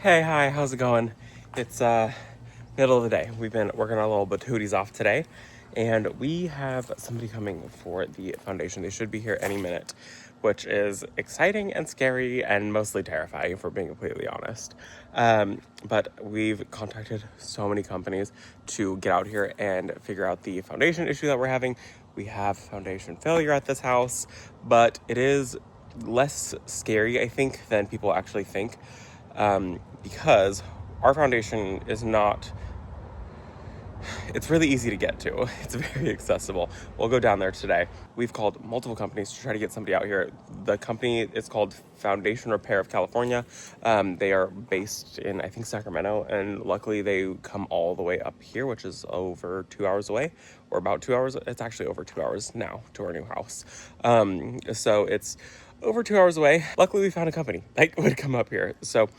Hey, hi, how's it going? It's middle of the day. We've been working our little batooties off today, and we have somebody coming for the foundation. They should be here any minute, which is exciting and scary and mostly terrifying, if we're being completely honest. But we've contacted so many companies to get out here and figure out the foundation issue that we're having. We have foundation failure at this house, but it is less scary, I think, than people actually think. Because our foundation is not, it's really easy to get to. It's very accessible. We'll go down there today. We've called multiple companies to try to get somebody out here. The company is called Foundation Repair of California. They are based in, I think, Sacramento, and luckily they come all the way up here, which is over 2 hours away, or about 2 hours. It's actually over 2 hours now to our new house. So it's over 2 hours away. Luckily, we found a company that would come up here. So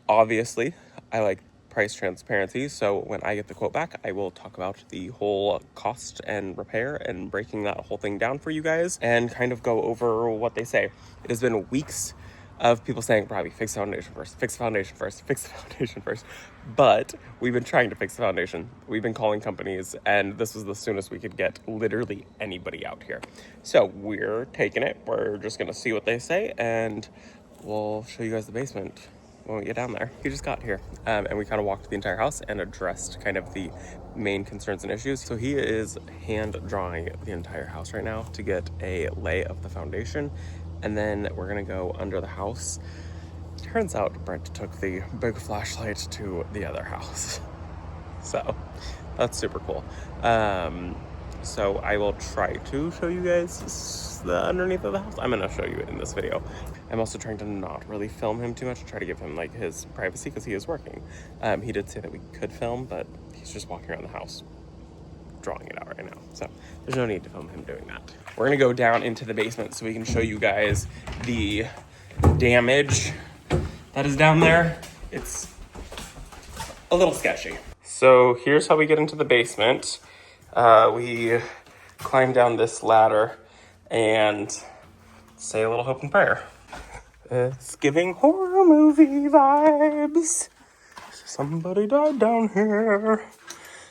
obviously, I like price transparency, so when I get the quote back, I will talk about the whole cost and repair and breaking that whole thing down for you guys and kind of go over what they say. It has been weeks of people saying, Robbie, fix the foundation first, fix the foundation first, fix the foundation first. But we've been trying to fix the foundation. We've been calling companies, and this was the soonest we could get literally anybody out here. So we're taking it. We're just going to see what they say, and we'll show you guys the basement when we get down there. We just got here, and we kind of walked the entire house and addressed kind of the main concerns and issues. So he is hand drawing the entire house right now to get a lay of the foundation, and then we're gonna go under the house. Turns out Brent took the big flashlight to the other house. So that's super cool. So I will try to show you guys the underneath of the house. I'm gonna show you it in this video. I'm also trying to not really film him too much, try to give him like his privacy because he is working. He did say that we could film, but he's just walking around the house drawing it out right now. So there's no need to film him doing that. We're gonna go down into the basement so we can show you guys the damage that is down there. It's a little sketchy. So here's how we get into the basement. We climb down this ladder and say a little hope and prayer. It's giving horror movie vibes. Somebody died down here.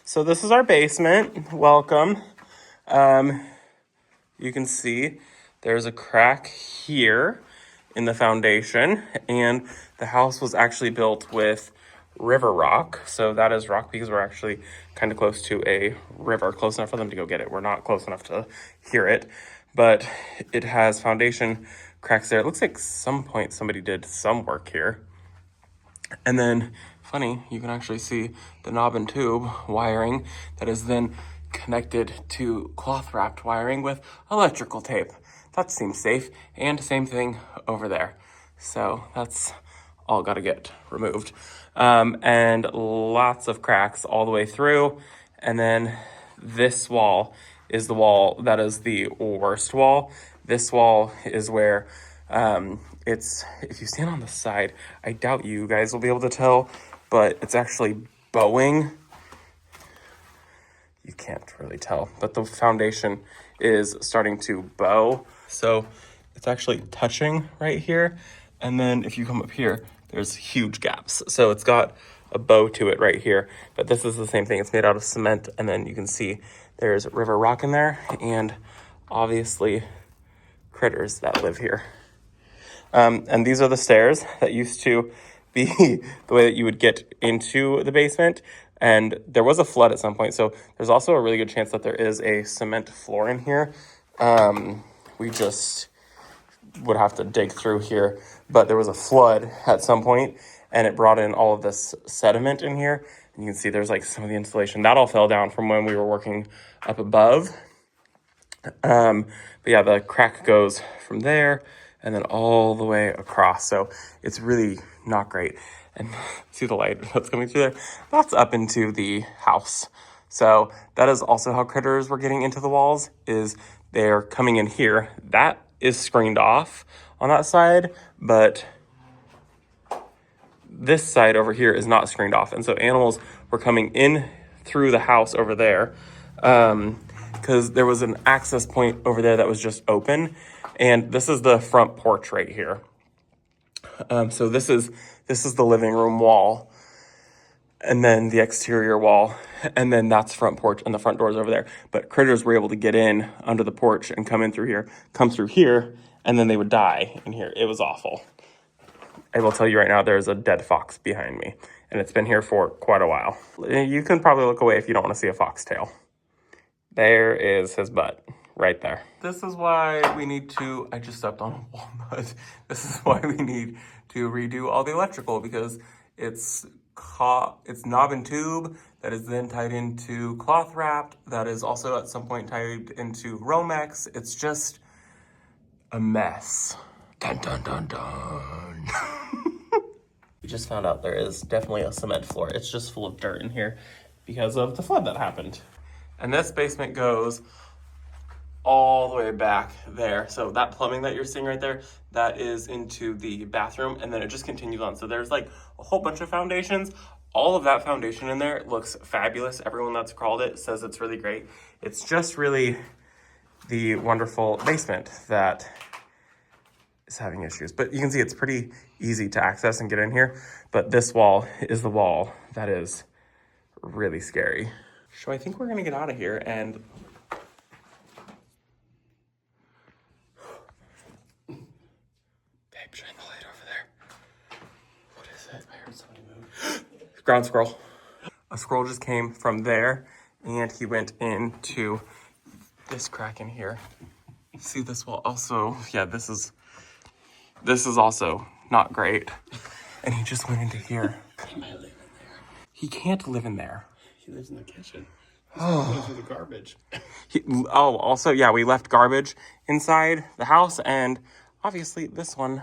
So this is our basement. Welcome. You can see there's a crack here in the foundation, and the house was actually built with river rock. So that is rock because we're actually kind of close to a river, close enough for them to go get it. We're not close enough to hear it, but it has foundation cracks there. It looks like some point somebody did some work here. And then, funny, you can actually see the knob and tube wiring that is then connected to cloth wrapped wiring with electrical tape. That seems safe. And same thing over there. So that's all got to get removed. And lots of cracks all the way through. And then this wall is the wall that is the worst wall. This wall is where it's, if you stand on the side, I doubt you guys will be able to tell, but it's actually bowing. You can't really tell, but the foundation is starting to bow. So it's actually touching right here. And then if you come up here, there's huge gaps. So it's got a bow to it right here, but this is the same thing. It's made out of cement. And then you can see there's river rock in there and obviously critters that live here. And these are the stairs that used to be the way that you would get into the basement. And there was a flood at some point. So there's also a really good chance that there is a cement floor in here. We just would have to dig through here, but there was a flood at some point and it brought in all of this sediment in here. And you can see there's like some of the insulation that all fell down from when we were working up above. But yeah, the crack goes from there and then all the way across. So it's really not great. And see the light that's coming through there? That's up into the house. So that is also how critters were getting into the walls, is they're coming in here. That is screened off on that side, but this side over here is not screened off. And so animals were coming in through the house over there because there was an access point over there that was just open. And this is the front porch right here. So this is This is the living room wall, and then the exterior wall, and then that's front porch, and the front door's over there. But critters were able to get in under the porch and come through here, and then they would die in here. It was awful. I will tell you right now, there's a dead fox behind me, and it's been here for quite a while. You can probably look away if you don't want to see a foxtail. There is his butt right there. This is why we need to, I just stepped on a walnut. This is why we need to redo all the electrical, because it's knob and tube that is then tied into cloth wrapped, that is also at some point tied into Romex. It's just a mess. Dun dun dun dun. We just found out there is definitely a cement floor. It's just full of dirt in here because of the flood that happened. And this basement goes all the way back there. So that plumbing that you're seeing right there, that is into the bathroom, and then it just continues on. So there's like a whole bunch of foundations. All of that foundation in there looks fabulous. Everyone that's crawled it says it's really great. It's just really the wonderful basement that is having issues. But you can see it's pretty easy to access and get in here. But this wall is the wall that is really scary. So I think we're gonna get out of here and babe, shine the light over there. What is it? I heard somebody move. Ground squirrel. A squirrel just came from there and he went into this crack in here. See this wall also, yeah, this is also not great. And he just went into here. He might live in there. He can't live in there. He lives in the kitchen. He's going through the garbage. Also, yeah, we left garbage inside the house, and obviously this one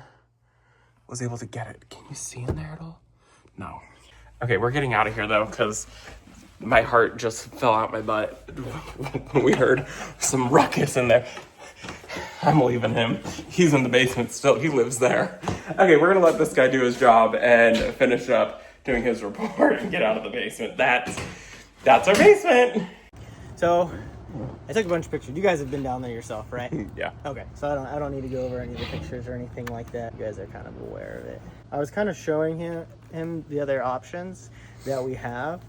was able to get it. Can you see in there at all? No. Okay, we're getting out of here, though, because my heart just fell out my butt when we heard some ruckus in there. I'm leaving him. He's in the basement still. He lives there. Okay, we're going to let this guy do his job and finish up doing his report and get out of the basement. That's our basement. So I took a bunch of pictures. You guys have been down there yourself, right? Yeah. Okay, so I don't need to go over any of the pictures or anything like that. You guys are kind of aware of it. I was kind of showing him the other options that we have,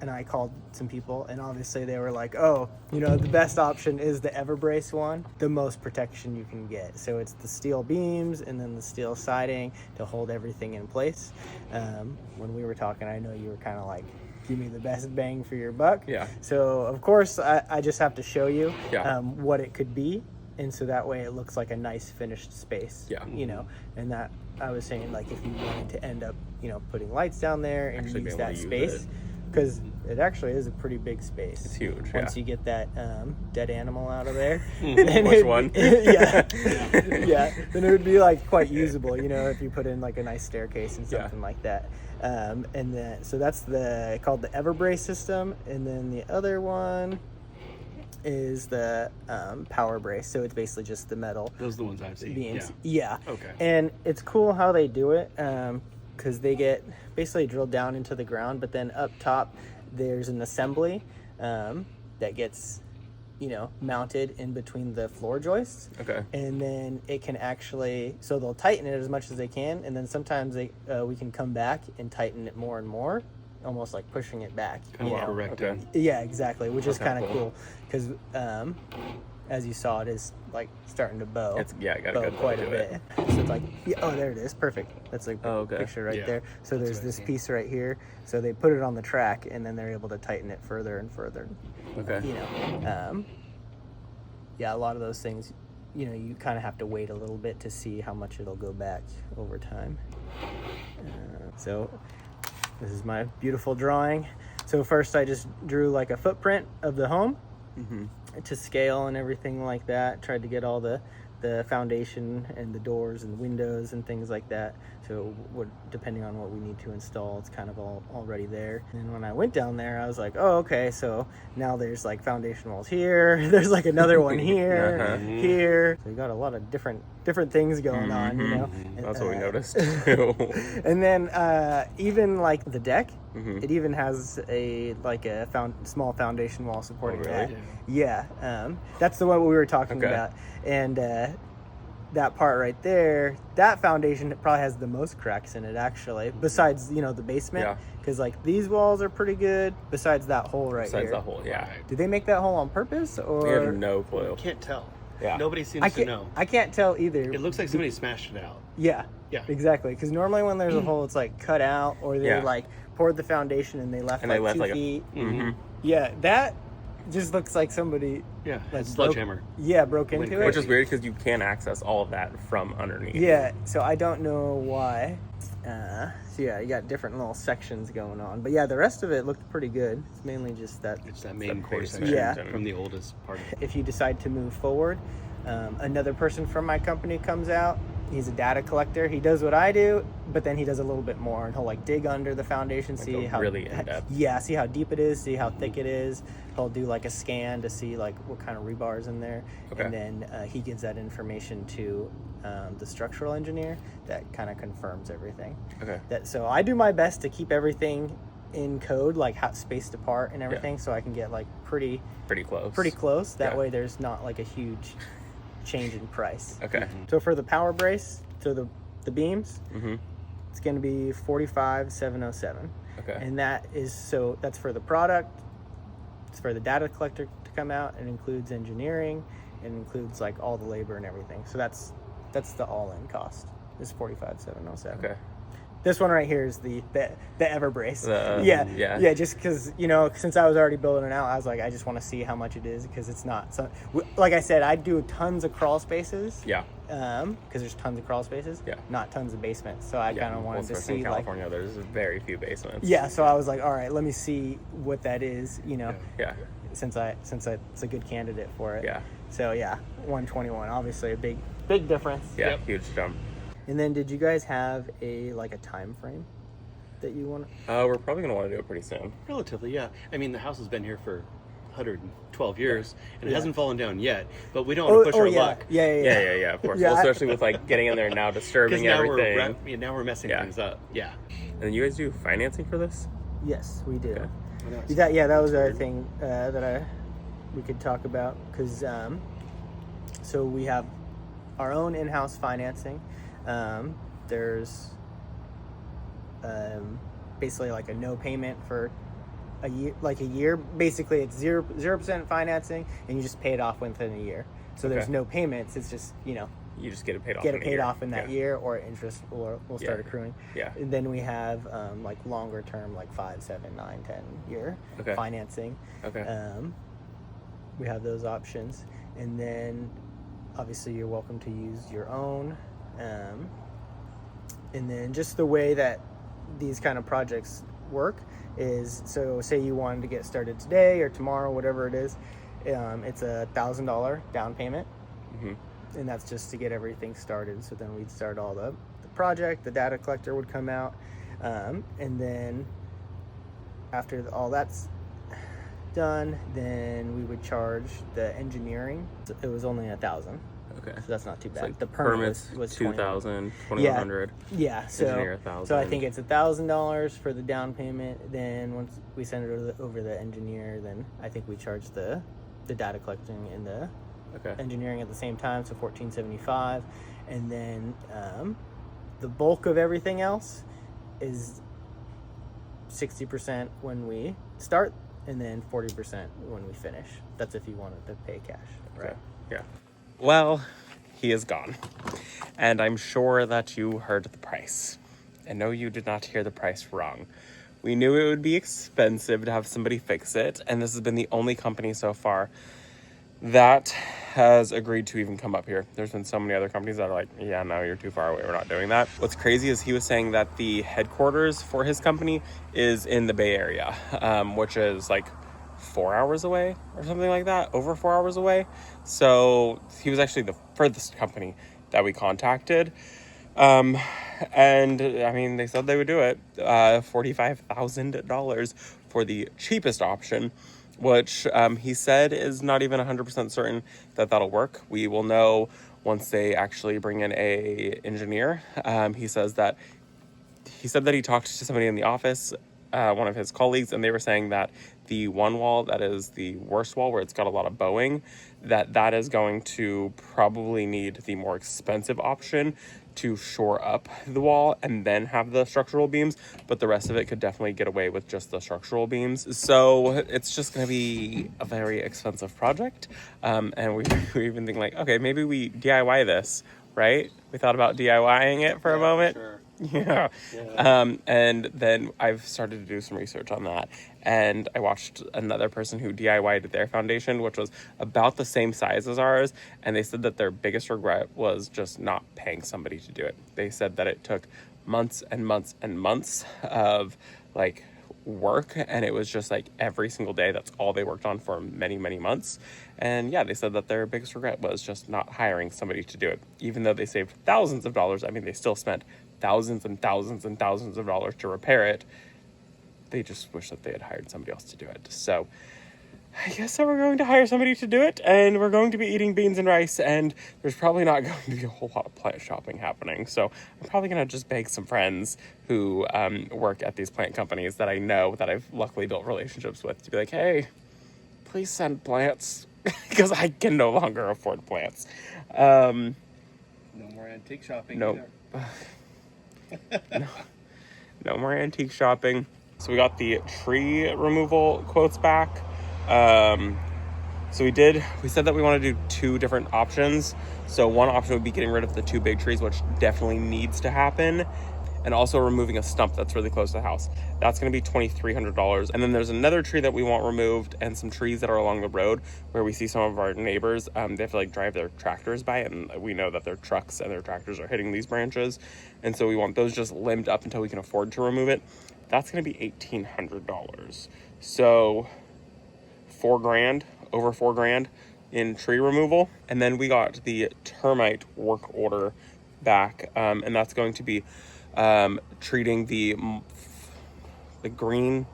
and I called some people, and obviously they were like, oh, the best option is the Everbrace one, the most protection you can get. So it's the steel beams and then the steel siding to hold everything in place. When we were talking, I know you were kind of like, give me the best bang for your buck. Yeah. So of course I just have to show you what it could be. And so that way it looks like a nice finished space. Yeah. And that I was saying, like, if you wanted to end up, putting lights down there and use that space, because it actually is a pretty big space. It's huge. Once you get that dead animal out of there. Which one? Yeah. Then it would be like quite usable, if you put in like a nice staircase and something like that. And then so that's called the Everbrace system, and then the other one is the Power Brace. So it's basically just the metal. Those are the ones I've seen. Beams. Yeah. Okay. And it's cool how they do it, because they get basically drilled down into the ground, but then up top there's an assembly that gets mounted in between the floor joists. Okay. And then it can actually, so they'll tighten it as much as they can, and then sometimes we can come back and tighten it more and more, almost like pushing it back. Kind of correct. Okay. Yeah, exactly, which is kind of cool. cool, because as you saw, it is like starting to bow. I got a bow good quite a to bit. it. So it's like, oh, there it is, perfect. That's like the picture right there. So That's there's what I this see. piece right here. So they put it on the track, and then they're able to tighten it further and further. Okay. A lot of those things, you kind of have to wait a little bit to see how much it'll go back over time. So this is my beautiful drawing. So first I just drew like a footprint of the home to scale and everything like that. Tried to get all the foundation and the doors and the windows and things like that. So depending on what we need to install, it's kind of all already there. And when I went down there, I was like, oh, okay, so now there's like foundation walls here. There's like another one here, here. So we got a lot of different things going on, That's what we noticed. And then even like the deck, it even has a small foundation wall supporting that. Yeah, that's the one we were talking about. And that part right there, that foundation probably has the most cracks in it, actually, besides, the basement. Yeah. Because, like, these walls are pretty good, besides that hole right Besides here. that hole, yeah. Did they make that hole on purpose, or? We have no clue. Can't tell. Yeah. Nobody seems to know. I can't tell either. It looks like somebody smashed it out. Yeah. Yeah. Exactly. Because normally when there's a hole, it's, like, cut out, or they, Yeah. like, poured the foundation and they left, 2 feet. Mm-hmm. Yeah, that just looks like somebody... Yeah, like sledgehammer. broke into it. Which is weird because you can't access all of that from underneath. Yeah, so I don't know why. So yeah, you got different little sections going on. But yeah, the rest of it looked pretty good. It's mainly just that It's that main core basement. section Yeah. from the oldest part of it. if you decide to move forward, another person from my company comes out. He's a data collector. He does what I do, but then he does a little bit more, and he'll like dig under the foundation, see go how really in-depth. Yeah, see how deep it is, see how thick it is. He'll do like a scan to see like what kind of rebar's in there, Okay. and then he gives that information to the structural engineer that kind of confirms everything. Okay. So I do my best to keep everything in code, like how spaced apart and everything, so I can get like pretty close. That Yeah. way there's not like a huge change in price. Okay. So for the power brace, so the beams, Mm-hmm. it's going to be $45,707, Okay. and that's for the product. It's for the data collector to come out. It includes engineering. It includes like all the labor and everything. So that's the all-in cost. Is $45,707. Okay. This one right here is the Everbrace. Yeah. Yeah. Just because since I was already building it out, I was like, I just want to see how much it is because it's not. So, like I said, I do tons of crawl spaces. Yeah. Because there's tons of crawl spaces. Yeah. Not tons of basements. So I kind of wanted to especially see in California, there's very few basements. Yeah. So I was like, all right, let me see what that is. Yeah. Since it's a good candidate for it. Yeah. So yeah, 121. Obviously a big difference. Yeah. Yep. Huge jump. And then, did you guys have a time frame that you want? We're probably gonna want to do it pretty soon. Relatively, yeah. I mean, the house has been here for 112 years, and it hasn't fallen down yet. But we don't want to push our luck. Yeah. Of course. Yeah, Well, especially with like getting in there now, disturbing Now everything. now we're messing Yeah. things up. Yeah. And then you guys do financing for this? Yes, we do. Okay. That was the other thing that we could talk about because so we have our own in-house financing. There's basically like a no payment for a year. Basically, it's 0% financing, and you just pay it off within a year. So there's Okay. no payments. It's just You just get it paid off. get in it a paid year. off in that Yeah. year, or interest will start Yeah. accruing. Yeah. And then we have like longer term, like 5, 7, 9, 10 year Okay. financing. Okay. We have those options, and then obviously you're welcome to use your own. And then just the way that these kind of projects work is, so say you wanted to get started today or tomorrow, whatever it is, it's $1,000 down payment. Mm-hmm. And that's just to get everything started. So then we'd start all the project, the data collector would come out, and then after all that's done, then we would charge the engineering. It was only $1,000, Okay. so that's not too bad. Like the permit permits was 2,000, 2,100. Yeah, Engineer, so 1,000. I think it's $1,000 for the down payment. Then once we send it over the engineer, then I think we charge the data collecting and the Okay. engineering at the same time, so $1,475, and then the bulk of everything else is 60% when we start, and then 40% when we finish. That's if you wanted to pay cash. Right. Yeah. Well, he is gone. And I'm sure that you heard the price. And no, you did not hear the price wrong. We knew it would be expensive to have somebody fix it, and this has been the only company so far that has agreed to even come up here. There's been so many other companies that are like, yeah, no, you're too far away, we're not doing that. What's crazy is he was saying that the headquarters for his company is in the Bay Area, which is like 4 hours away or something like that, over 4 hours away. So he was actually the furthest company that we contacted. And I mean, they said they would do it, $45,000 for the cheapest option, which he said is not even 100% certain that that'll work. We will know once they actually bring in a engineer. He said that he talked to somebody in the office one of his colleagues, and they were saying that the one wall that is the worst wall, where it's got a lot of bowing, that is going to probably need the more expensive option to shore up the wall and then have the structural beams, but the rest of it could definitely get away with just the structural beams. So it's just going to be a very expensive project. And we even think like, okay, maybe we DIY this, right? We thought about DIYing it for a moment. Sure. Yeah. And then I've started to do some research on that. And I watched another person who DIY'd their foundation, which was about the same size as ours. And they said that their biggest regret was just not paying somebody to do it. They said that it took months and months and months of like work, and it was just like every single day. That's all they worked on for many, many months. And yeah, they said that their biggest regret was just not hiring somebody to do it. Even though they saved thousands of dollars, I mean, they still spent thousands and thousands and thousands of dollars to repair it. They just wish that they had hired somebody else to do it. So I guess that we're going to hire somebody to do it, and we're going to be eating beans and rice, and there's probably not going to be a whole lot of plant shopping happening. So I'm probably going to just beg some friends who work at these plant companies that I know, that I've luckily built relationships with, to be like, hey, please send plants, because I can no longer afford plants. No more antique shopping. No. No more antique shopping. So we got the tree removal quotes back. So we said that we want to do two different options. So one option would be getting rid of the two big trees, which definitely needs to happen, and also removing a stump that's really close to the house. That's going to be $2,300. And then there's another tree that we want removed, and some trees that are along the road where we see some of our neighbors. They have to like drive their tractors by it, and we know that their trucks and their tractors are hitting these branches. And so we want those just limbed up until we can afford to remove it. That's going to be $1,800. So $4,000, over $4,000 in tree removal. And then we got the termite work order back, and that's going to be treating the green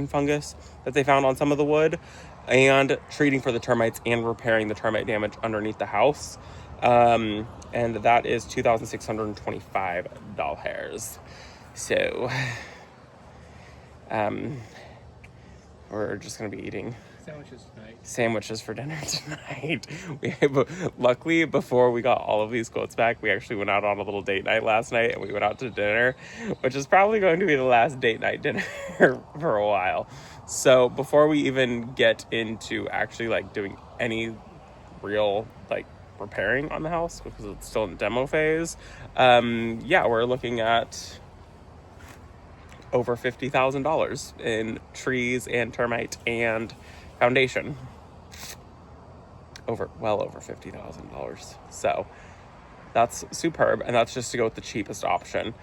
fungus that they found on some of the wood, and treating for the termites and repairing the termite damage underneath the house. And that is $2,625. So we're just going to be eating sandwiches for dinner tonight. Luckily, before we got all of these quotes back, we actually went out on a little date night last night, and we went out to dinner, which is probably going to be the last date night dinner for a while. So before we even get into actually like doing any real like repairing on the house, because it's still in demo phase, we're looking at over $50,000 in trees and termite and foundation. Well over $50,000. So that's superb, and that's just to go with the cheapest option.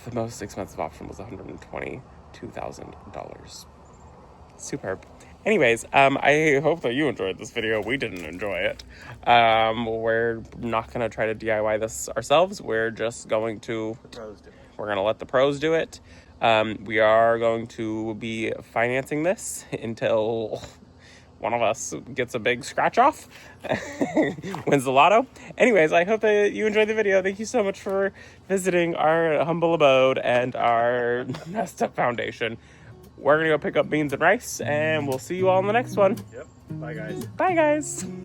The most expensive option was $122,000. Superb. Anyways, I hope that you enjoyed this video. We didn't enjoy it. We're not going to try to DIY this ourselves. We're just going to... We're going to let the pros do it. We are going to be financing this until one of us gets a big scratch off, wins the lotto. Anyways, I hope that you enjoyed the video. Thank you so much for visiting our humble abode and our messed up foundation. We're going to go pick up beans and rice, and we'll see you all in the next one. Yep. Bye, guys. Bye, guys.